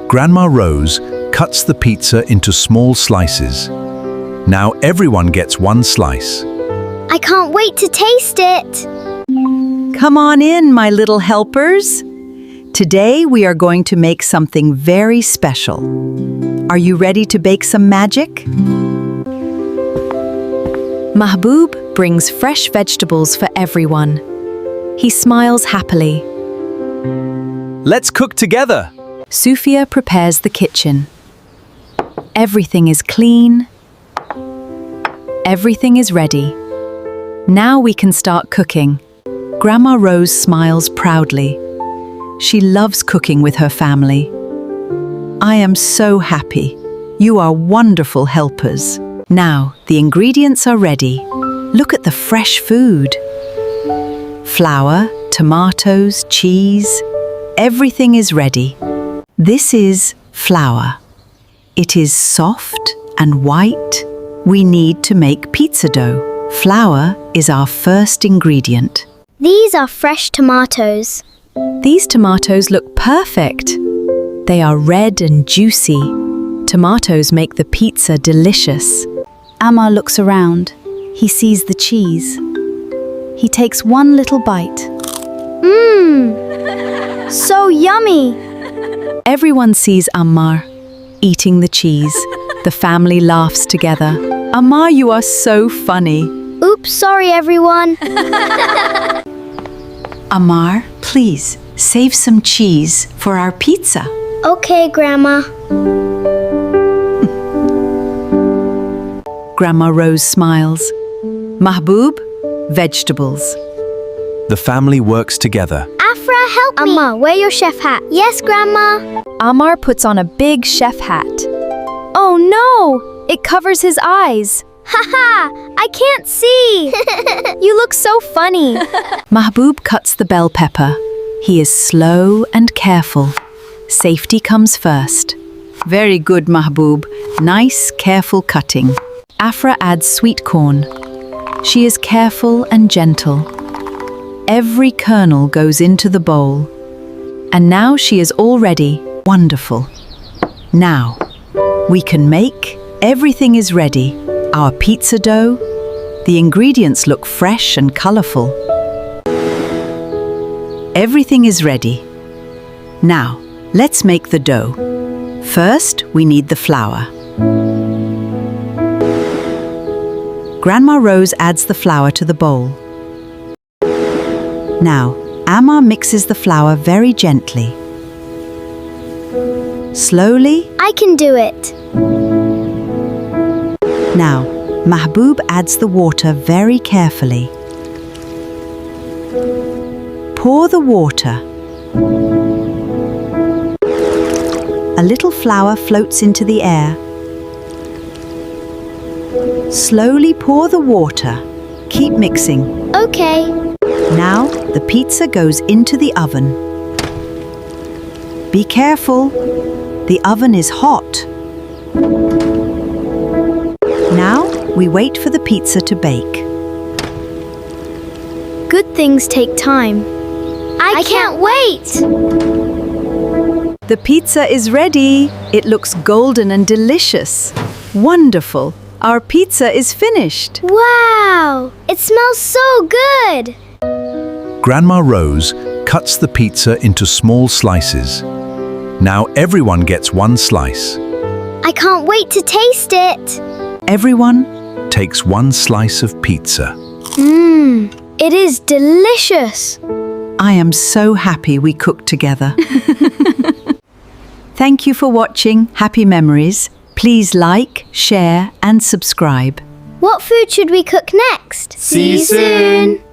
Grandma Rose cuts the pizza into small slices. Now everyone gets one slice. I can't wait to taste it. Come on in, my little helpers. Today we are going to make something very special. Are you ready to bake some magic? Mahbub brings fresh vegetables for everyone. He smiles happily. Let's cook together. Sufia prepares the kitchen. Everything is clean. Everything is ready. Now we can start cooking. Grandma Rose smiles proudly. She loves cooking with her family. I am so happy. You are wonderful helpers. Now, the ingredients are ready. Look at the fresh food. Flour, tomatoes, cheese. Everything is ready. This is flour. It is soft and white. We need to make pizza dough. Flour is our first ingredient. These are fresh tomatoes. These tomatoes look perfect. They are red and juicy. Tomatoes make the pizza delicious. Ammar looks around. He sees the cheese. He takes one little bite. So yummy. Everyone sees Ammar eating the cheese. The family laughs together. Ammar, you are so funny. Oops, sorry everyone. Ammar, please, save some cheese for our pizza. Okay, Grandma. Grandma Rose smiles. Mahbub, vegetables. The family works together. Afra, help me. Amma, wear your chef hat. Yes, Grandma. Ammar puts on a big chef hat. Oh no! It covers his eyes. Haha, I can't see. You look so funny. Mahbub cuts the bell pepper. He is slow and careful. Safety comes first. Very good, Mahbub. Nice, careful cutting. Afra adds sweet corn. She is careful and gentle. Every kernel goes into the bowl. And now she is all ready. Wonderful. Now, we can make. Everything is ready. Our pizza dough. The ingredients look fresh and colorful. Everything is ready. Now, let's make the dough. First, we need the flour. Grandma Rose adds the flour to the bowl. Now, Ammar mixes the flour very gently. Slowly. I can do it. Now, Mahbub adds the water very carefully. Pour the water. A little flour floats into the air. Slowly pour the water. Keep mixing. Okay. Now, the pizza goes into the oven. Be careful. The oven is hot. Now, we wait for the pizza to bake. Good things take time. I can't wait. The pizza is ready. It looks golden and delicious. Wonderful. Our pizza is finished. Wow, it smells so good. Grandma Rose cuts the pizza into small slices. Now everyone gets one slice. I can't wait to taste it. Everyone takes one slice of pizza. It is delicious. I am so happy we cooked together. Thank you for watching Happy Memories. Please like, share and subscribe. What food should we cook next? See you soon.